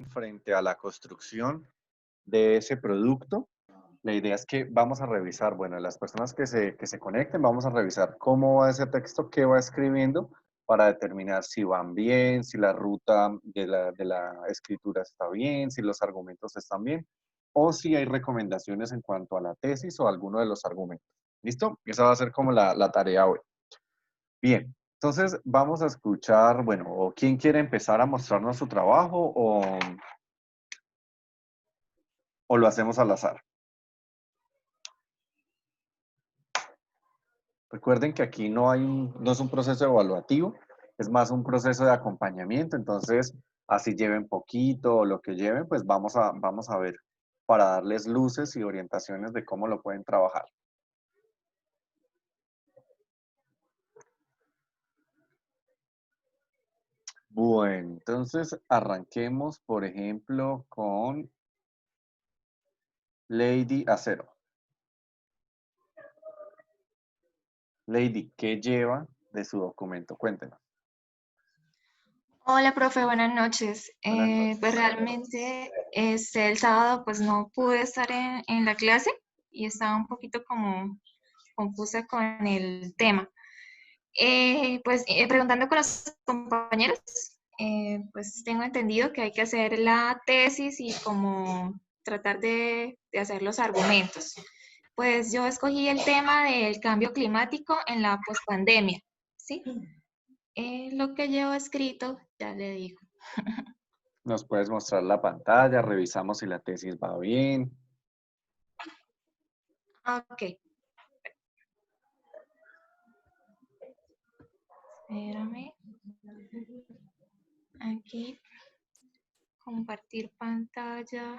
frente a la construcción de ese producto. La idea es que vamos a revisar, bueno, las personas que se conecten, vamos a revisar cómo va ese texto, qué va escribiendo, para determinar si van bien, si la ruta de la escritura está bien, si los argumentos están bien, o si hay recomendaciones en cuanto a la tesis o alguno de los argumentos. ¿Listo? Esa va a ser como la tarea hoy. Bien, entonces vamos a escuchar, bueno, o quién quiere empezar a mostrarnos su trabajo o lo hacemos al azar. Recuerden que aquí no es un proceso evaluativo, es más un proceso de acompañamiento, entonces así lleven poquito o lo que lleven, pues vamos a ver para darles luces y orientaciones de cómo lo pueden trabajar. Bueno, entonces arranquemos, por ejemplo, con Lady Acero. Lady, ¿qué lleva de su documento? Cuéntenos. Hola, profe, buenas noches. Buenas Pues noches. realmente el sábado pues no pude estar en la clase y estaba un poquito como confusa con el tema. Preguntando con los compañeros, pues tengo entendido que hay que hacer la tesis y como tratar de hacer los argumentos. Pues yo escogí el tema del cambio climático en la pospandemia, ¿sí? Lo que llevo escrito, ya le digo. Nos puedes mostrar la pantalla, revisamos si la tesis va bien. Ok, espérame. Aquí, compartir pantalla.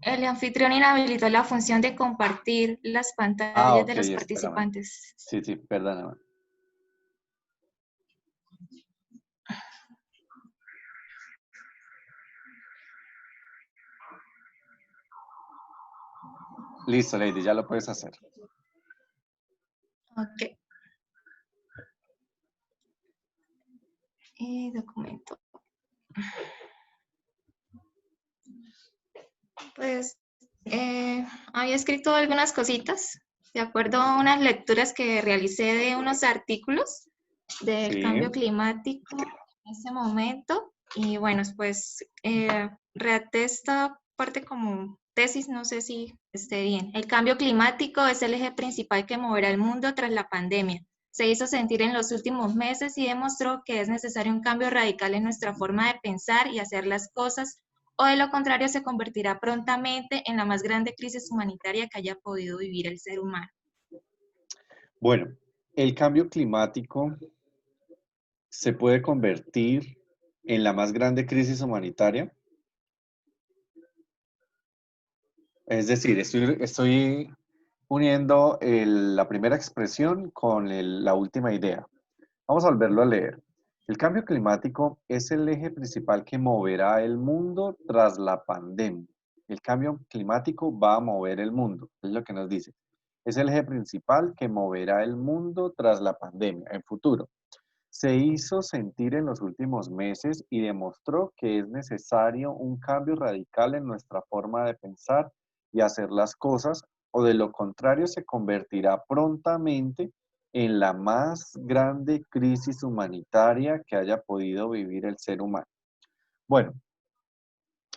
El anfitrión inhabilitó la función de compartir las Ah, pantallas de ok, los espérame. participantes. Sí, sí, perdóname. Listo, Lady, ya lo puedes hacer. Ok. Documento. Pues había escrito algunas cositas de acuerdo a unas lecturas que realicé de unos artículos del Sí. cambio climático en ese momento. Y bueno, pues redacté esta parte como tesis, no sé si esté bien. El cambio climático es el eje principal que moverá el mundo tras la pandemia. Se hizo sentir en los últimos meses y demostró que es necesario un cambio radical en nuestra forma de pensar y hacer las cosas, o de lo contrario se convertirá prontamente en la más grande crisis humanitaria que haya podido vivir el ser humano. Bueno, el cambio climático se puede convertir en la más grande crisis humanitaria. Es decir, estoy uniendo la primera expresión con la última idea. Vamos a volverlo a leer. El cambio climático es el eje principal que moverá el mundo tras la pandemia. El cambio climático va a mover el mundo, es lo que nos dice. Es el eje principal que moverá el mundo tras la pandemia en futuro. Se hizo sentir en los últimos meses y demostró que es necesario un cambio radical en nuestra forma de pensar y hacer las cosas, o de lo contrario se convertirá prontamente en la más grande crisis humanitaria que haya podido vivir el ser humano. Bueno,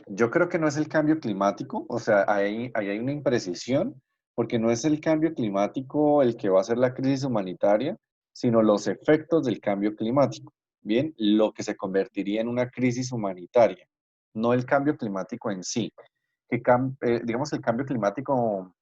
yo creo que no es el cambio climático, o sea, ahí hay una imprecisión, porque no es el cambio climático el que va a ser la crisis humanitaria, sino los efectos del cambio climático. Bien, lo que se convertiría en una crisis humanitaria, no el cambio climático en sí. Digamos, el cambio climático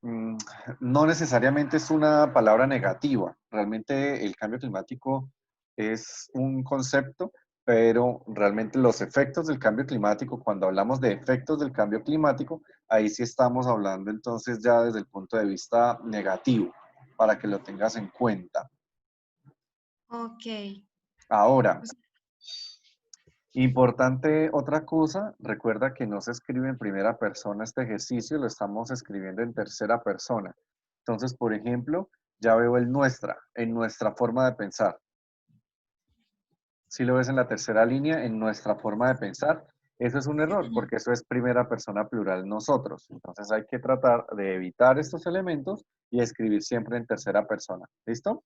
mm, no necesariamente es una palabra negativa. Realmente el cambio climático es un concepto, pero realmente los efectos del cambio climático, cuando hablamos de efectos del cambio climático, ahí sí estamos hablando entonces ya desde el punto de vista negativo, para que lo tengas en cuenta. Ok. Ahora, importante otra cosa, recuerda que no se escribe en primera persona este ejercicio, lo estamos escribiendo en tercera persona. Entonces, por ejemplo, ya veo el nuestra, en nuestra forma de pensar. Si lo ves en la tercera línea, en nuestra forma de pensar, eso es un error, porque eso es primera persona plural nosotros. Entonces hay que tratar de evitar estos elementos y escribir siempre en tercera persona. ¿Listo?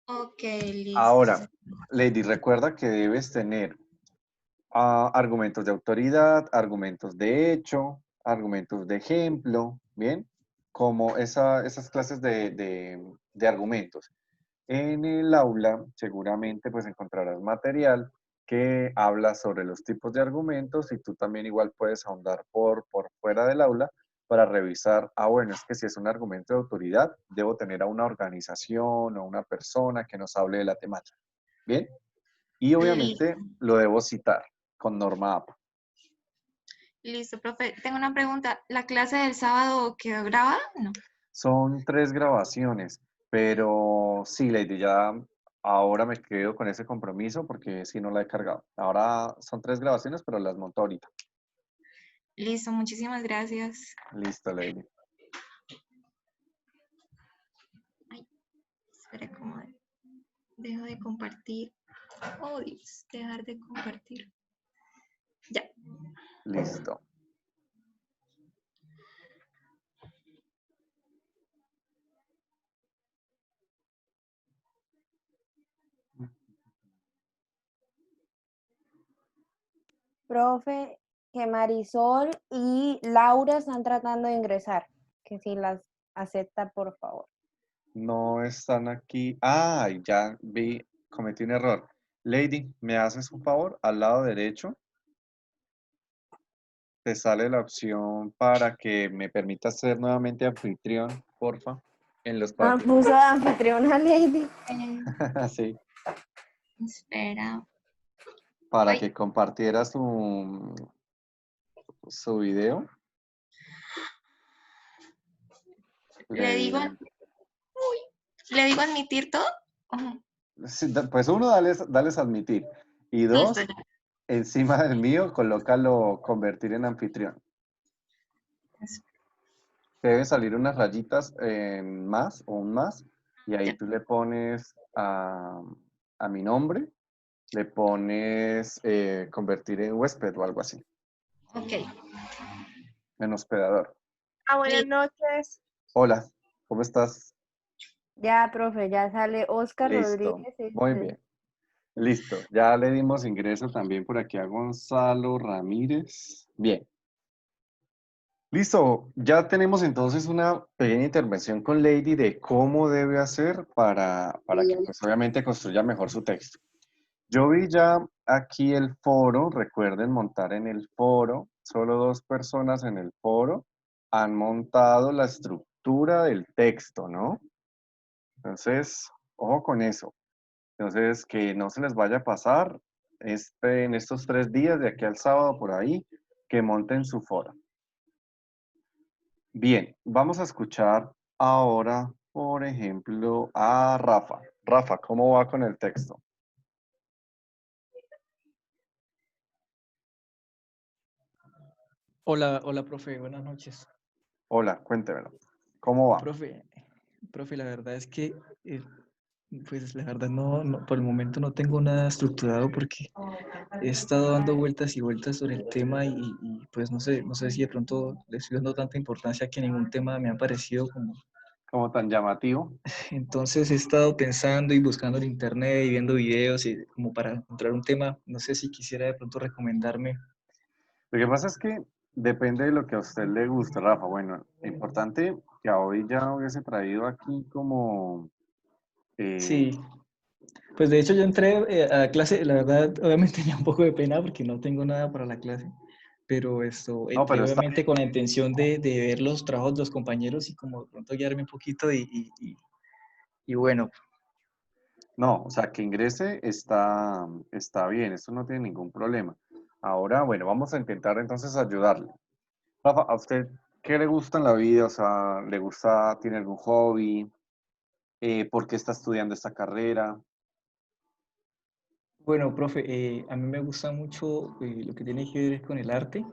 Ok, listo. Ahora, Lady, recuerda que debes tener argumentos de autoridad, argumentos de hecho, argumentos de ejemplo, ¿bien? Como esas clases de argumentos. En el aula seguramente pues encontrarás material que habla sobre los tipos de argumentos y tú también igual puedes ahondar por fuera del aula para revisar, bueno, es que si es un argumento de autoridad, debo tener a una organización o una persona que nos hable de la temática. ¿Bien? Y obviamente Listo, lo debo citar con norma APA. listo, profe. Tengo una pregunta. ¿La clase del sábado quedó grabada? No. Son 3 grabaciones, pero sí, Lady, ya ahora me quedo con ese compromiso porque si no la he cargado. Ahora son 3 grabaciones, pero las monto ahorita. Listo, muchísimas gracias. Listo, Lady. Ay, espera, ¿cómo dejo de compartir? Oh, Dios, dejar de compartir. Ya. Listo. Profe, que Marisol y Laura están tratando de ingresar. Que si las acepta, por favor. No están aquí. Ah, ya vi, cometí un error. Lady, ¿me haces un favor? Al lado derecho te sale la opción para que me permitas ser nuevamente anfitrión, porfa, en los Ah, papeles. puso de anfitriona Lady. Eh, Sí, espera. para Ay, que compartiera su video. le digo, Le- le digo admitir todo. Ujú. sí, pues uno, dales admitir. Y Listo, dos, ya. encima del mío, colócalo convertir en anfitrión. Te deben salir unas rayitas en más o un más. Y ahí Ya. tú le pones a mi nombre, le pones convertir en huésped o algo así, Ok. en hospedador. Buenas Listo. noches. Hola, ¿cómo estás? Ya, profe, ya sale Oscar Listo, Rodríguez. muy bien. Listo, ya le dimos ingreso también por aquí a Gonzalo Ramírez. Bien, listo, ya tenemos entonces una pequeña intervención con Lady de cómo debe hacer para que pues obviamente construya mejor su texto. Yo vi ya aquí el foro, recuerden montar en el foro, solo 2 personas en el foro han montado la estructura del texto, ¿no? Entonces, ojo con eso. Entonces, que no se les vaya a pasar en estos 3 días, de aquí al sábado por ahí, que monten su foro. Bien, vamos a escuchar ahora, por ejemplo, a Rafa. Rafa, ¿cómo va con el texto? Hola, hola, profe, buenas noches. Hola, cuéntemelo. ¿Cómo va? Profe, profe, la verdad es que, eh, pues la verdad por el momento no tengo nada estructurado porque he estado dando vueltas y vueltas sobre el tema pues no sé si de pronto le estoy dando tanta importancia que ningún tema me ha parecido como... ¿Cómo tan llamativo? Entonces he estado pensando y buscando en internet y viendo videos y como para encontrar un tema, no sé si quisiera de pronto recomendarme. Lo que pasa es que depende de lo que a usted le guste, Rafa. Bueno, importante que hoy ya hubiese traído aquí como... eh, Sí, pues de hecho yo entré a la clase, la verdad, obviamente tenía un poco de pena porque no tengo nada para la clase, pero esto, no, entré pero está obviamente con la intención de ver los trabajos de los compañeros y como de pronto guiarme un poquito y bueno, No, o sea, que ingrese está bien, eso no tiene ningún problema. Ahora, bueno, vamos a intentar entonces ayudarle. Rafa, ¿a usted qué le gusta en la vida? O sea, ¿le gusta, tiene algún hobby? ¿Por qué está estudiando esta carrera? bueno, profe, a mí me gusta mucho lo que tiene que ver con el arte.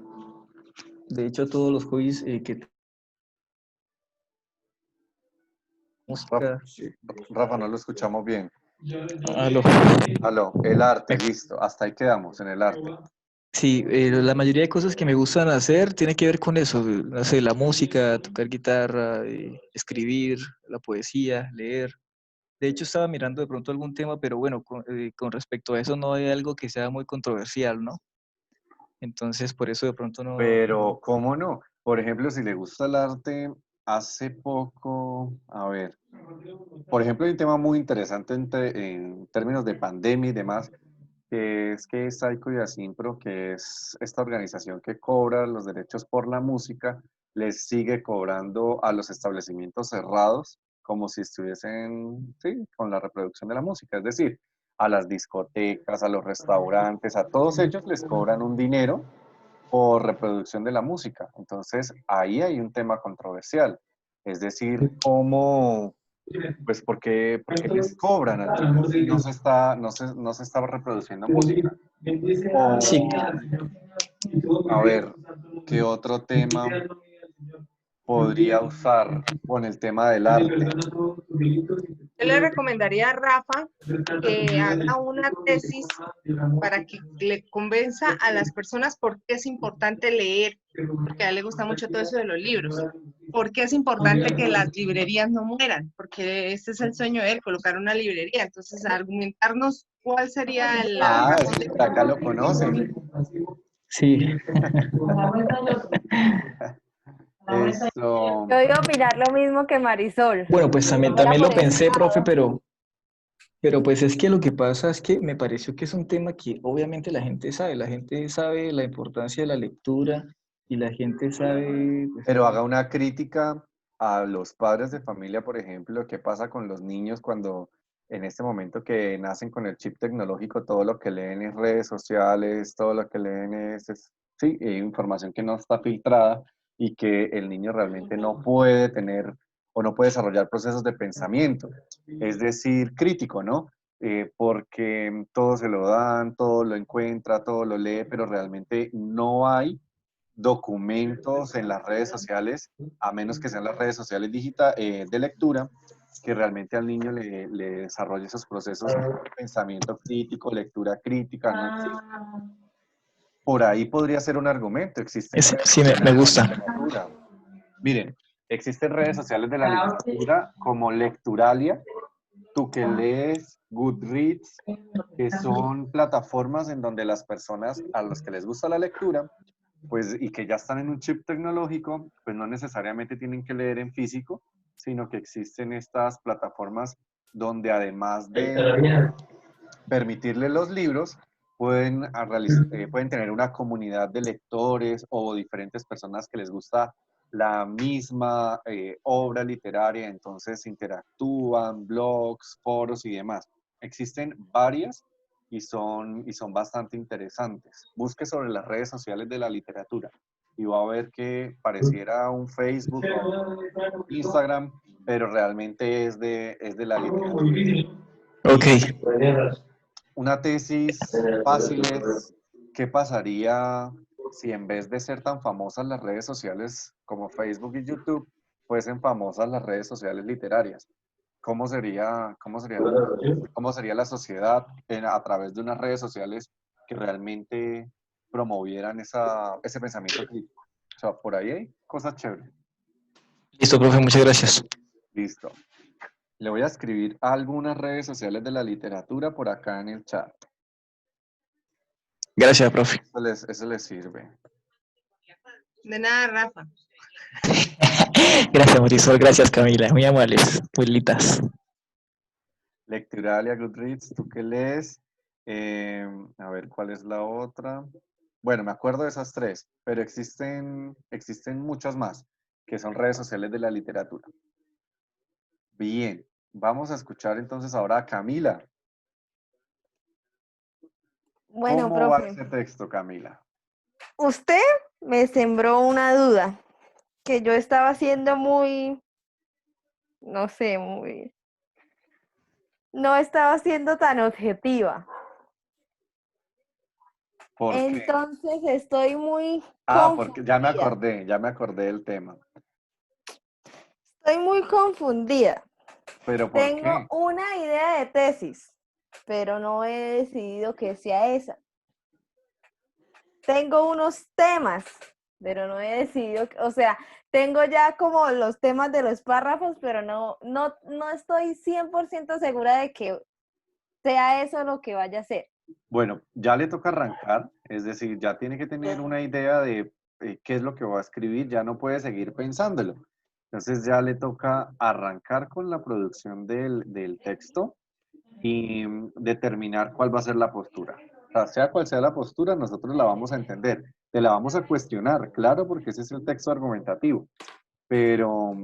De hecho, todos los hobbies que Rafa, música, Rafa, no lo escuchamos bien. Aló. Aló, el arte, listo. Hasta ahí quedamos, en el arte. Sí, la mayoría de cosas que me gustan hacer tiene que ver con eso, no sé, la música, tocar guitarra, escribir, la poesía, leer. De hecho, estaba mirando de pronto algún tema, pero bueno, con respecto a eso no hay algo que sea muy controversial, ¿no? Entonces, por eso de pronto Pero, ¿cómo no? Por ejemplo, si le gusta el arte, hace poco, a ver, por ejemplo, hay un tema muy interesante en términos de pandemia y demás, que es que Saiko y Asimpro, que es esta organización que cobra los derechos por la música, les sigue cobrando a los establecimientos cerrados como si estuviesen, sí, con la reproducción de la música. Es decir, a las discotecas, a los restaurantes, a todos ellos les cobran un dinero por reproducción de la música. Entonces, ahí hay un tema controversial. Es decir, cómo, pues, ¿por qué les cobran al final si no se está reproduciendo música? sí, O, a ver, ¿qué otro tema podría usar con el tema del arte? Yo le recomendaría a Rafa que haga una tesis para que le convenza a las personas por qué es importante leer, porque a él le gusta mucho todo eso de los libros. ¿Por qué es importante que las librerías no mueran? Porque este es el sueño de él, colocar una librería. Entonces, argumentarnos cuál sería la Ah, es razón que de por acá lo conocen. sí. Eso, Yo iba a opinar lo mismo que Marisol. Bueno, pues también, Era también por lo ese pensé, profe, lado. pero pues es que lo que pasa es que me pareció que es un tema que obviamente la gente sabe la importancia de la lectura y la gente sabe, pues, pero haga una crítica a los padres de familia, por ejemplo, qué pasa con los niños cuando en este momento que nacen con el chip tecnológico, todo lo que leen es redes sociales, todo lo que leen sí, información que no está filtrada y que el niño realmente no puede tener o no puede desarrollar procesos de pensamiento, es decir, crítico, ¿no? Porque todo se lo dan, todo lo encuentra, todo lo lee, pero realmente no hay documentos en las redes sociales, a menos que sean las redes sociales de lectura, que realmente al niño le desarrolle esos procesos de pensamiento crítico, lectura crítica, no existe. Por ahí podría ser un argumento. Existen redes sí, sociales me de la gusta. literatura. Miren, existen redes sociales de la literatura como Lecturalia, Tú que lees, Goodreads, que son plataformas en donde las personas a los que les gusta la lectura pues, y que ya están en un chip tecnológico, pues no necesariamente tienen que leer en físico, sino que existen estas plataformas donde además de permitirle los libros, pueden tener una comunidad de lectores o diferentes personas que les gusta la misma obra literaria, entonces interactúan, blogs, foros y demás. Existen varias y son bastante interesantes. Busque sobre las redes sociales de la literatura y va a ver que pareciera un Facebook o un Instagram, pero realmente es de la literatura. Ok. Y una tesis fácil es, ¿qué pasaría si en vez de ser tan famosas las redes sociales como Facebook y YouTube, fuesen famosas las redes sociales literarias? ¿Cómo sería el mundo? ¿Cómo sería la sociedad a través de unas redes sociales que realmente promovieran ese pensamiento crítico? O sea, por ahí hay cosas chéveres. Listo, profe, muchas gracias. Listo. Le voy a escribir algunas redes sociales de la literatura por acá en el chat. Gracias, profe. Eso les sirve. De nada, Rafa. Gracias, Marisol. Gracias, Camila. Muy amables. Muy lindas. Lecturalia, Goodreads, ¿tú qué lees? A ver, ¿cuál es la otra? Bueno, me acuerdo de esas tres, pero existen muchas más, que son redes sociales de la literatura. Bien, vamos a escuchar entonces ahora a Camila. Bueno, ¿Cómo va profe, ese texto, Camila? usted me sembró una duda que yo estaba haciendo muy, no sé, no estaba siendo tan objetiva. ¿Por qué? Entonces estoy muy Porque ya me confundida. acordé, ya me acordé del tema. Estoy muy confundida. ¿Pero por Tengo qué? una idea de tesis, pero no he decidido que sea esa. Tengo unos temas, pero no he decidido, o sea, tengo ya como los temas de los párrafos, pero no estoy 100% segura de que sea eso lo que vaya a ser. Bueno, ya le toca arrancar, es decir, ya tiene que tener una idea de qué es lo que va a escribir, ya no puede seguir pensándolo. Entonces ya le toca arrancar con la producción del texto y determinar cuál va a ser la postura. O sea cual sea la postura, nosotros la vamos a entender, te la vamos a cuestionar, claro, porque ese es el texto argumentativo, pero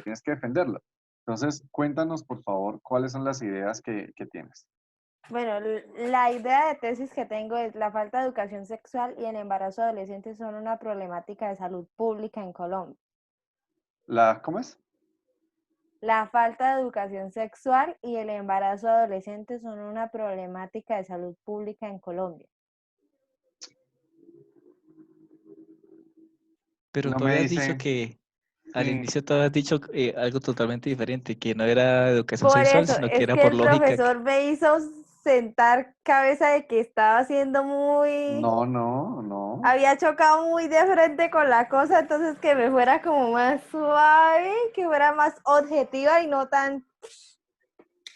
tienes que defenderlo. Entonces, cuéntanos, por favor, cuáles son las ideas que tienes. Bueno, la idea de tesis que tengo es la falta de educación sexual y el embarazo adolescente son una problemática de salud pública en Colombia. ¿Cómo es? La falta de educación sexual y el embarazo adolescente son una problemática de salud pública en Colombia. Pero No tú me habías dicho dice, que al sí, inicio tú habías dicho algo totalmente diferente, que no era educación Por sexual, eso, sino que es era que por el lógica. profesor me hizo sentar cabeza de que estaba haciendo muy, no, no, no. había chocado muy de frente con la cosa, entonces que me fuera como más suave, que fuera más objetiva y no tan,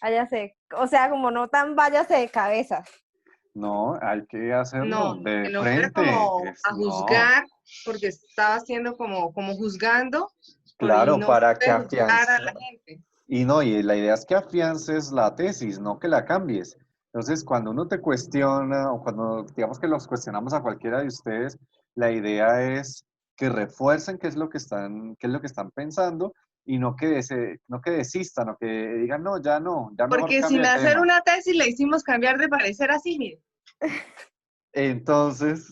váyase, o sea, como no tan váyase de cabeza. No, hay que hacerlo No, que de no fuera frente. como a No, juzgar, porque estaba haciendo como juzgando, y claro, no se para que puede juzgar a afiances. la gente. Y no, y la idea es que afiances la tesis, no que la cambies. Entonces, cuando uno te cuestiona o cuando digamos que los cuestionamos a cualquiera de ustedes, la idea es que refuercen qué es lo que están pensando y no que desistan o que digan, no, ya mejor Porque cambia sin de hacer tema. una tesis le hicimos cambiar de parecer así, mire. Entonces,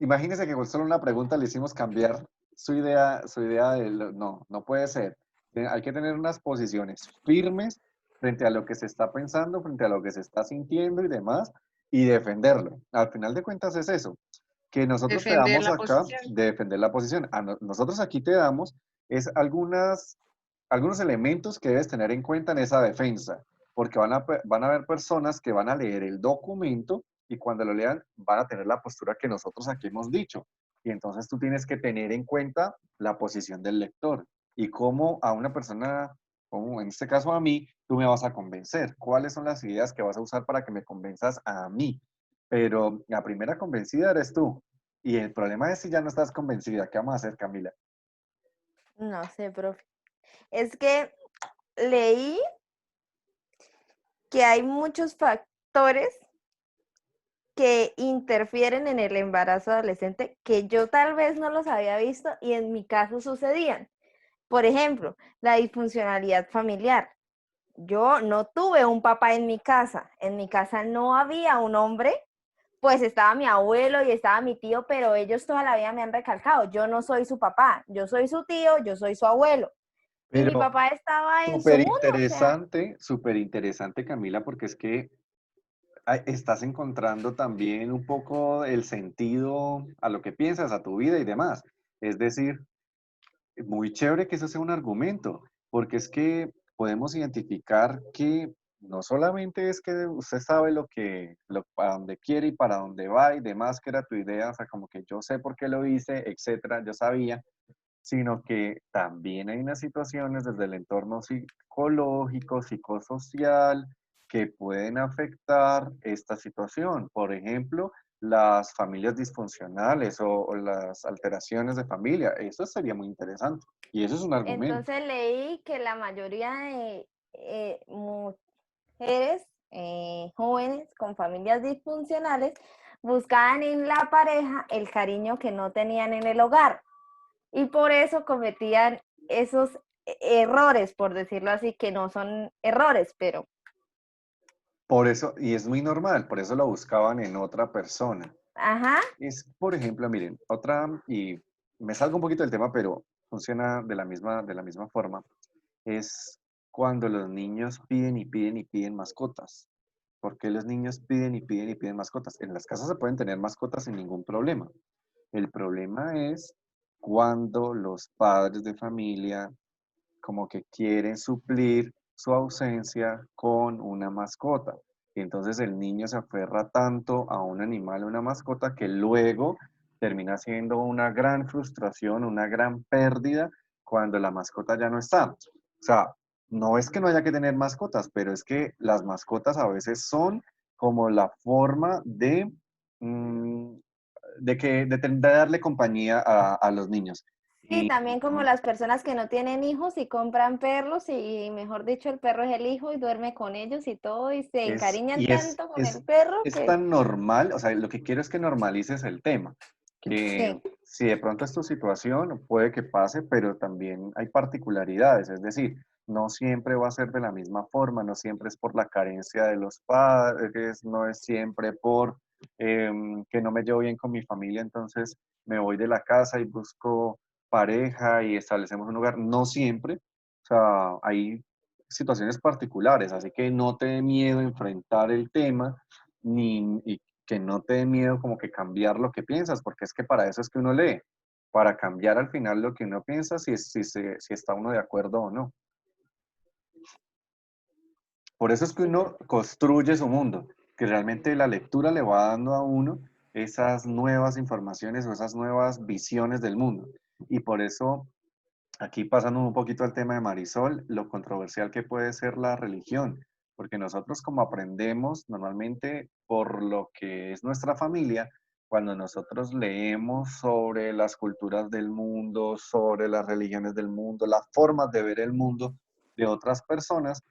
imagínense que con solo una pregunta le hicimos cambiar su idea no, no puede ser. Hay que tener unas posiciones firmes frente a lo que se está pensando, frente a lo que se está sintiendo y demás, y defenderlo. Al final de cuentas es eso, que nosotros te Defender damos la acá posición. de defender la posición. Nosotros aquí te damos es algunos elementos que debes tener en cuenta en esa defensa, porque van a haber personas que van a leer el documento y cuando lo lean van a tener la postura que nosotros aquí hemos dicho. Y entonces tú tienes que tener en cuenta la posición del lector y cómo a una persona, como en este caso a mí, tú me vas a convencer. ¿Cuáles son las ideas que vas a usar para que me convenzas a mí? Pero la primera convencida eres tú. Y el problema es si ya no estás convencida. ¿Qué vamos a hacer, Camila? No sé, profe. Es que leí que hay muchos factores que interfieren en el embarazo adolescente que yo tal vez no los había visto y en mi caso sucedían. Por ejemplo, la disfuncionalidad familiar. Yo no tuve un papá en mi casa no había un hombre, pues estaba mi abuelo y estaba mi tío, pero ellos toda la vida me han recalcado, yo no soy su papá, yo soy su tío, yo soy su abuelo. Y mi Pero papá estaba en su mundo, o sea, súper interesante, Camila, porque es que estás encontrando también un poco el sentido a lo que piensas, a tu vida y demás. Es decir, muy chévere que eso sea un argumento, porque es que podemos identificar que no solamente es que usted sabe para dónde quiere y para dónde va y demás, que era tu idea, o sea, como que yo sé por qué lo hice, etcétera, yo sabía, sino que también hay unas situaciones desde el entorno psicológico, psicosocial, que pueden afectar esta situación. Por ejemplo, las familias disfuncionales o las alteraciones de familia. Eso sería muy interesante. Y eso es un argumento. entonces leí que la mayoría de mujeres jóvenes con familias disfuncionales buscaban en la pareja el cariño que no tenían en el hogar y por eso cometían esos errores, por decirlo así, que no son errores, pero Por eso, y es muy normal, por eso lo buscaban en otra persona. ajá, Es, por ejemplo, miren, y me salgo un poquito del tema, pero funciona de la misma forma, es cuando los niños piden y piden y piden mascotas. ¿Por qué los niños piden y piden y piden mascotas? En las casas se pueden tener mascotas sin ningún problema. El problema es cuando los padres de familia como que quieren suplir su ausencia con una mascota. Y entonces el niño se aferra tanto a un animal, una mascota, que luego termina siendo una gran frustración, una gran pérdida cuando la mascota ya no está. O sea, no es que no haya que tener mascotas, pero es que las mascotas a veces son como la forma de, mm, de darle compañía a los niños. Sí, Y también como las personas que no tienen hijos y compran perros y, mejor dicho, el perro es el hijo y duerme con ellos y todo y se es, encariñan y es, tanto con es, el perro es que tan normal, o sea, lo que quiero es que normalices el tema, que sí, si de pronto es tu situación, puede que pase, pero también hay particularidades, es decir, no siempre va a ser de la misma forma, no siempre es por la carencia de los padres, no es siempre por que no me llevo bien con mi familia, entonces me voy de la casa y busco pareja y establecemos un lugar, no siempre, o sea, hay situaciones particulares, así que no te dé miedo enfrentar el tema, ni y que no te dé miedo como que cambiar lo que piensas, porque es que para eso es que uno lee, para cambiar al final lo que uno piensa, si está uno de acuerdo o no. Por eso es que uno construye su mundo, que realmente la lectura le va dando a uno esas nuevas informaciones o esas nuevas visiones del mundo. Y por eso, aquí pasando un poquito al tema de Marisol, lo controversial que puede ser la religión, porque nosotros como aprendemos normalmente por lo que es nuestra familia, cuando nosotros leemos sobre las culturas del mundo, sobre las religiones del mundo, las formas de ver el mundo de otras personas,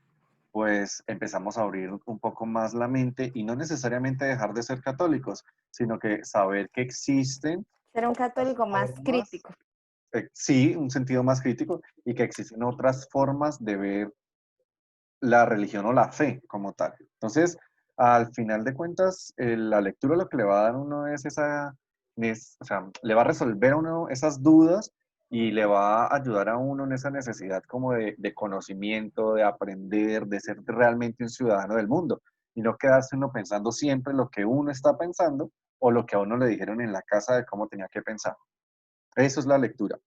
pues empezamos a abrir un poco más la mente y no necesariamente dejar de ser católicos, sino que saber que existen ser un otras católico más formas, crítico. sí, un sentido más crítico, y que existen otras formas de ver la religión o la fe como tal. Entonces, al final de cuentas, la lectura lo que le va a dar a uno es o sea, le va a resolver a uno esas dudas y le va a ayudar a uno en esa necesidad como de conocimiento, de aprender, de ser realmente un ciudadano del mundo y no quedarse uno pensando siempre lo que uno está pensando o lo que a uno le dijeron en la casa de cómo tenía que pensar. Eso es la lectura.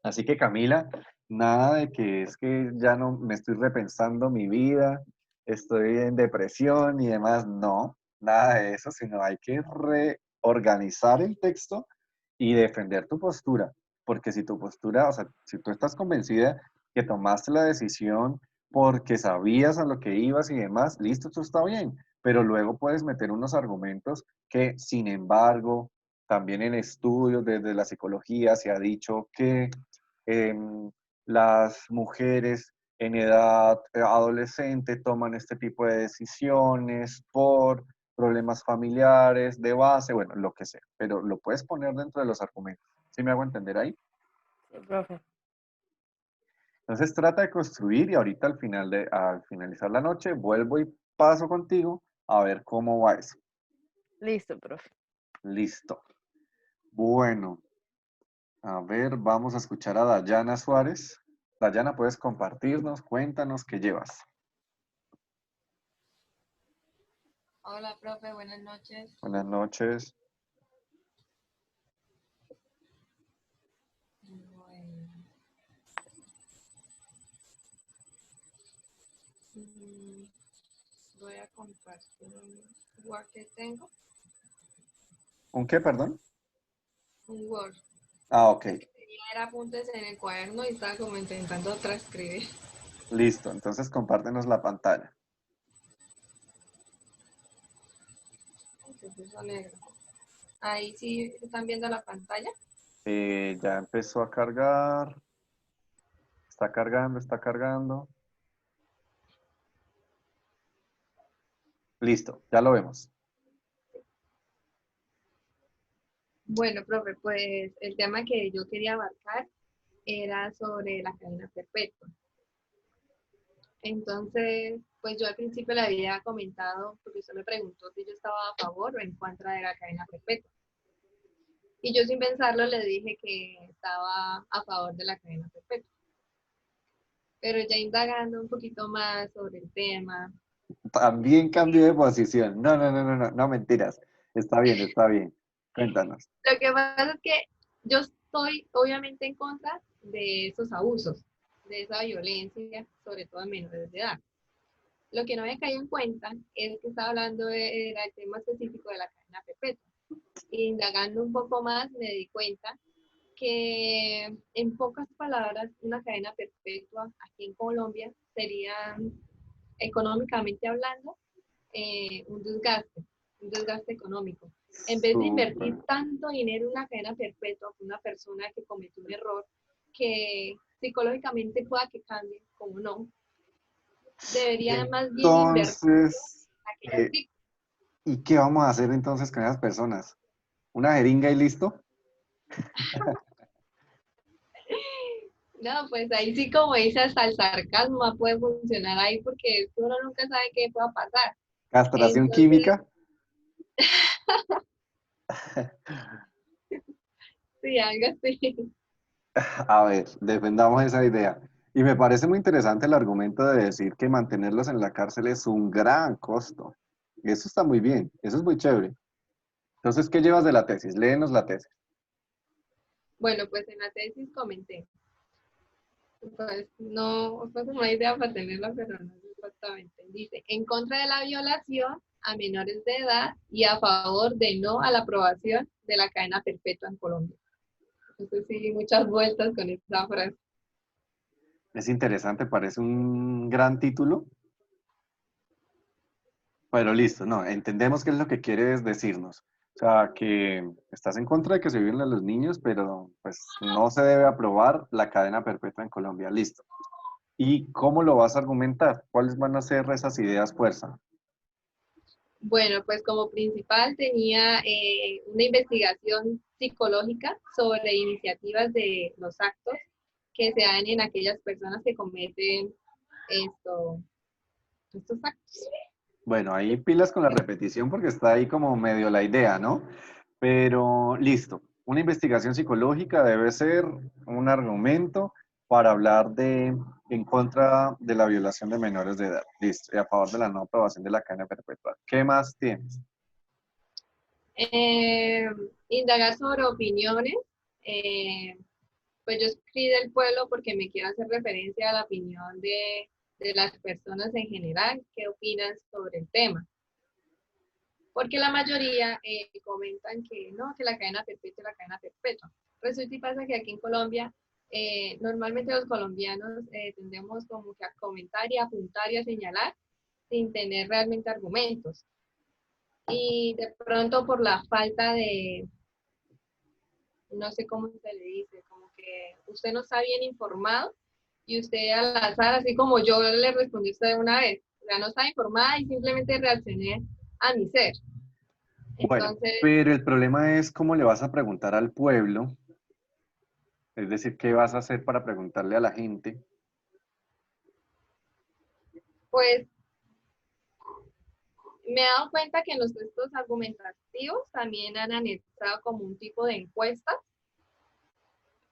Así que Camila, nada de que es que ya no me estoy repensando mi vida, estoy en depresión y demás, no, nada de eso, sino hay que reorganizar el texto y defender tu postura, porque si tu postura, o sea, si tú estás convencida que tomaste la decisión porque sabías a lo que ibas y demás, listo, esto está bien, pero luego puedes meter unos argumentos que, sin embargo, también en estudios desde la psicología se ha dicho que em, las mujeres en edad adolescente toman este tipo de decisiones por problemas familiares, de base, bueno, lo que sea, pero lo puedes poner dentro de los argumentos. ¿Sí me hago entender ahí? Sí, profe. Entonces trata de construir y ahorita al finalizar la noche vuelvo y paso contigo a ver cómo va eso. Listo, profe. Listo. Bueno, a ver, vamos a escuchar a Dayana Suárez. Dayana, ¿puedes compartirnos? Cuéntanos qué llevas. Hola, profe, buenas noches. Buenas noches. Bueno, mm, voy a compartir un Word que tengo, ¿Un qué, perdón? un Word. Ah, ok. Es que tenía era apuntes en el cuaderno y estaba como intentando transcribir. Listo. Entonces compártenos la pantalla. Se puso negro. Ahí sí están viendo la pantalla. Ya empezó a cargar. Está cargando, está cargando. Listo, ya lo vemos. Bueno, profe, pues el tema que yo quería abarcar era sobre la cadena perpetua. Entonces, pues yo al principio le había comentado, porque usted me preguntó si yo estaba a favor o en contra de la cadena perpetua. Y yo sin pensarlo le dije que estaba a favor de la cadena perpetua. Pero ya indagando un poquito más sobre el tema, También cambié de posición. No, no, no, no, no, no mentiras. Está bien, está bien. Cuéntanos. lo que pasa es que yo estoy obviamente en contra de esos abusos. de esa violencia, sobre todo en menores de edad. Lo que no había caído en cuenta es que estaba hablando era el tema específico de la cadena perpetua. Indagando un poco más me di cuenta que en pocas palabras una cadena perpetua aquí en Colombia sería, económicamente hablando, un desgaste económico. En vez de invertir Súper. tanto dinero en una cadena perpetua con una persona que cometió un error que psicológicamente pueda que cambie, como no, debería más bien invertir Entonces, en aquellas eh, víctimas. ¿y qué vamos a hacer entonces con esas personas? ¿Una jeringa y listo? No, pues ahí sí, como dice, hasta el sarcasmo puede funcionar ahí porque es que uno nunca sabe qué pueda pasar. ¿Castración Entonces, química? sí, algo así. A ver, defendamos esa idea. Y me parece muy interesante el argumento de decir que mantenerlos en la cárcel es un gran costo. Eso está muy bien, eso es muy chévere. Entonces, ¿qué llevas de la tesis? Léenos la tesis. Bueno, pues en la tesis comenté. Pues no, fue como una idea para tenerla, pero no es exactamente. Dice, en contra de la violación a menores de edad y a favor de no a la aprobación de la cadena perpetua en Colombia. Entonces sí, muchas vueltas con esta frase. Es interesante, parece un gran título, pero listo, no, entendemos qué es lo que quieres decirnos. O sea, que estás en contra de que se violen a los niños, pero pues no se debe aprobar la cadena perpetua en Colombia. Listo. ¿Y cómo lo vas a argumentar? ¿Cuáles van a ser esas ideas fuerza? Bueno, pues como principal tenía una investigación psicológica sobre iniciativas de los actos que se dan en aquellas personas que cometen estos actos. Bueno, ahí pilas con la repetición porque está ahí como medio la idea, ¿no? Pero listo. Una investigación psicológica debe ser un argumento para hablar de en contra de la violación de menores de edad. Listo. Y a favor de la no aprobación de la cadena perpetua. ¿Qué más tienes? Eh, Indagar sobre opiniones. eh, pues yo escribí del pueblo porque me quiero hacer referencia a la opinión de las personas en general, qué opinan sobre el tema. Porque la mayoría comentan que no, que la cadena perpetua, la cadena perpetua. Resulta y pasa que aquí en Colombia, normalmente los colombianos tendemos como que a comentar y a apuntar y a señalar sin tener realmente argumentos. Y de pronto por la falta de, no sé cómo se le dice, como que usted no está bien informado y usted al azar, así como yo le respondí a usted una vez, o sea, no estaba informada y simplemente reaccioné a mi ser. Bueno, Entonces, pero el problema es cómo le vas a preguntar al pueblo, es decir, qué vas a hacer para preguntarle a la gente. pues me he dado cuenta que en los textos argumentativos también han anexado como un tipo de encuestas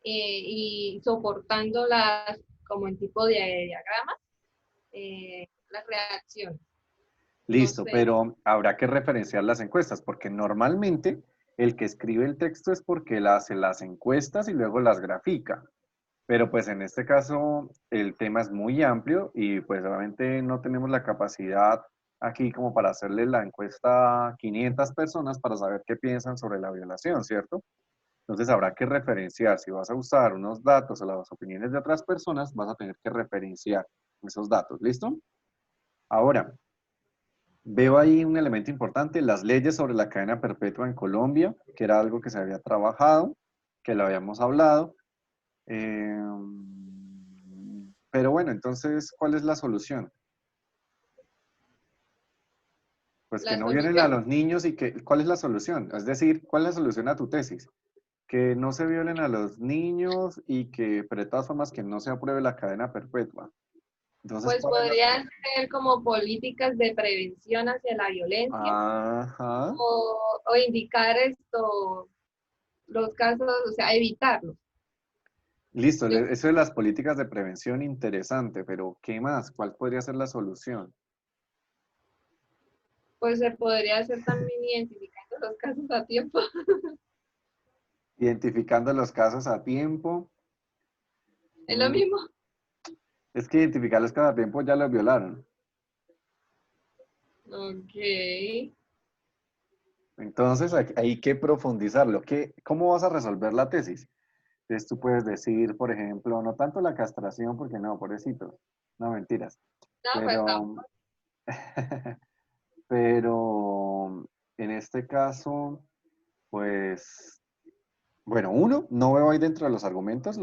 y soportándolas como en tipo de diagramas, las reacciones. Listo, Entonces, pero habrá que referenciar las encuestas, porque normalmente el que escribe el texto es porque él hace las encuestas y luego las grafica. Pero pues en este caso el tema es muy amplio y pues obviamente no tenemos la capacidad aquí como para hacerle la encuesta a 500 personas para saber qué piensan sobre la violación, ¿cierto? Entonces habrá que referenciar, si vas a usar unos datos o las opiniones de otras personas, vas a tener que referenciar esos datos, ¿listo? Ahora, veo ahí un elemento importante, las leyes sobre la cadena perpetua en Colombia, que era algo que se había trabajado, que lo habíamos hablado. eh, pero bueno, entonces, ¿cuál es la solución? Pues que la no violen a solución, los niños y que, ¿cuál es la solución? Es decir, ¿cuál es la solución a tu tesis? Que no se violen a los niños y que, pero de todas formas, que no se apruebe la cadena perpetua. Entonces, pues ¿cuál es la podrían solución? ser como políticas de prevención hacia la violencia Ajá. o indicar los casos, o sea, evitarlos. Listo, Yo, eso de las políticas de prevención, interesante, pero ¿qué más? ¿Cuál podría ser la solución? pues se podría hacer también identificando los casos a tiempo. Identificando los casos a tiempo. Es lo Mm, mismo. Es que identificarlos cada tiempo ya los violaron. Ok. Entonces hay que profundizarlo. ¿Cómo vas a resolver la tesis? Entonces tú puedes decir, por ejemplo, no tanto la castración, porque no, pobrecito. No, mentiras. No, pues Pero, tampoco. pero en este caso, pues, bueno, uno, no veo ahí dentro de los argumentos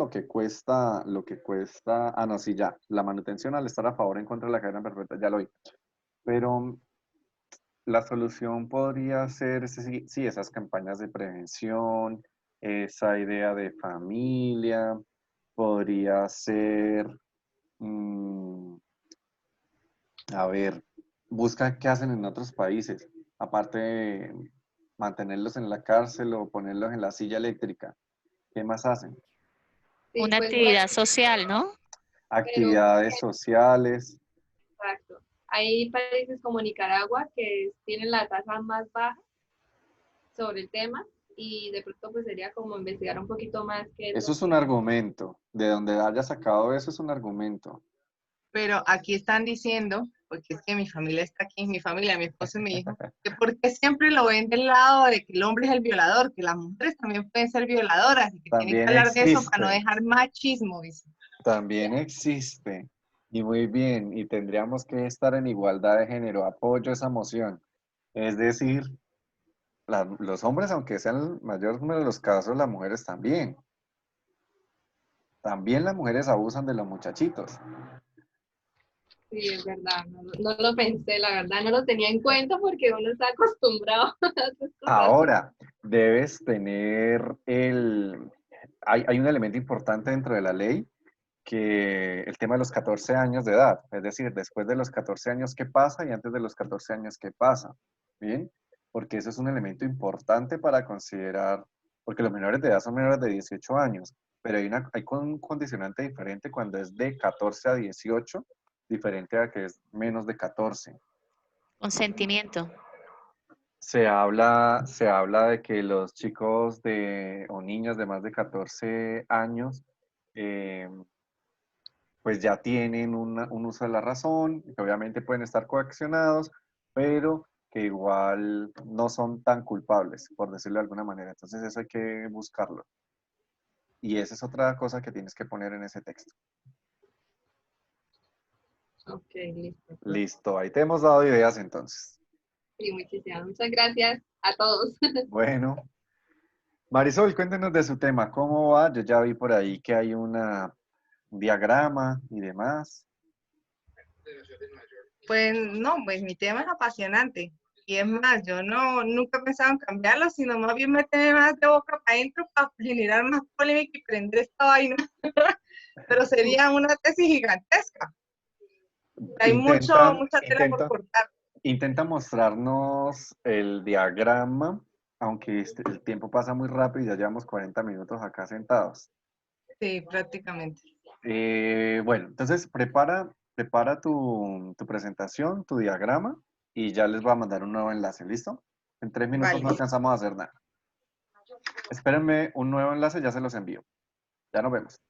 ah, no, sí, ya, la manutención al estar a favor o en contra de la cadena perpetua, ya lo vi. Pero la solución podría ser, sí, sí, esas campañas de prevención, esa idea de familia, podría ser, mm, a ver, busca qué hacen en otros países, aparte de mantenerlos en la cárcel o ponerlos en la silla eléctrica. ¿Qué más hacen? Sí, Una pues bueno, actividad social, ¿no? pero Actividades sociales. exacto. Hay países como Nicaragua que tienen la tasa más baja sobre el tema y de pronto pues sería como investigar un poquito más qué es Eso lo es un que... argumento. De donde haya sacado eso es un argumento. Pero aquí están diciendo, porque es que mi familia está aquí, mi familia, mi esposo y mi hijo, que porque siempre lo ven del lado de que el hombre es el violador, que las mujeres también pueden ser violadoras y que tienen que También hablar de eso para no existe. dejar machismo, dice. También existe. Y muy bien, y tendríamos que estar en igualdad de género. Apoyo esa moción. Es decir, los hombres, aunque sean el mayor número de los casos, las mujeres también. También las mujeres abusan de los muchachitos. Sí, es verdad, no lo pensé, la verdad, no lo tenía en cuenta porque uno está acostumbrado a otras cosas. Ahora, debes tener hay un elemento importante dentro de la ley, que el tema de los 14 años de edad, es decir, después de los 14 años, ¿qué pasa? Y antes de los 14 años, ¿qué pasa? ¿Bien? Porque eso es un elemento importante para considerar, porque los menores de edad son menores de 18 años, pero hay un condicionante diferente cuando es de 14 a 18, diferente a que es menos de 14. Consentimiento. Se habla de que los chicos o niños de más de 14 años, eh, pues ya tienen un uso de la razón, que obviamente pueden estar coaccionados, pero que igual no son tan culpables, por decirlo de alguna manera. Entonces eso hay que buscarlo. Y esa es otra cosa que tienes que poner en ese texto. Ok, listo. Listo, ahí te hemos dado ideas entonces. Sí, muchísimas. Muchas gracias a todos. Bueno, Marisol, cuéntenos de su tema, ¿cómo va? Yo ya vi por ahí que hay un diagrama y demás. Pues no, pues mi tema es apasionante. Y es más, yo nunca he pensado en cambiarlo, sino más bien meterme más de boca para adentro para generar más polémica y prender esta vaina. Pero sería una tesis gigantesca. Hay Intenta, mucha tela por intenta, cortar. intenta mostrarnos el diagrama, aunque el tiempo pasa muy rápido y ya llevamos 40 minutos acá sentados. Sí, prácticamente. Bueno, entonces prepara tu presentación, tu diagrama, y ya les voy a mandar un nuevo enlace, ¿listo? En 3 minutos Vale. no alcanzamos a hacer nada. Espérenme un nuevo enlace, ya se los envío. Ya nos vemos.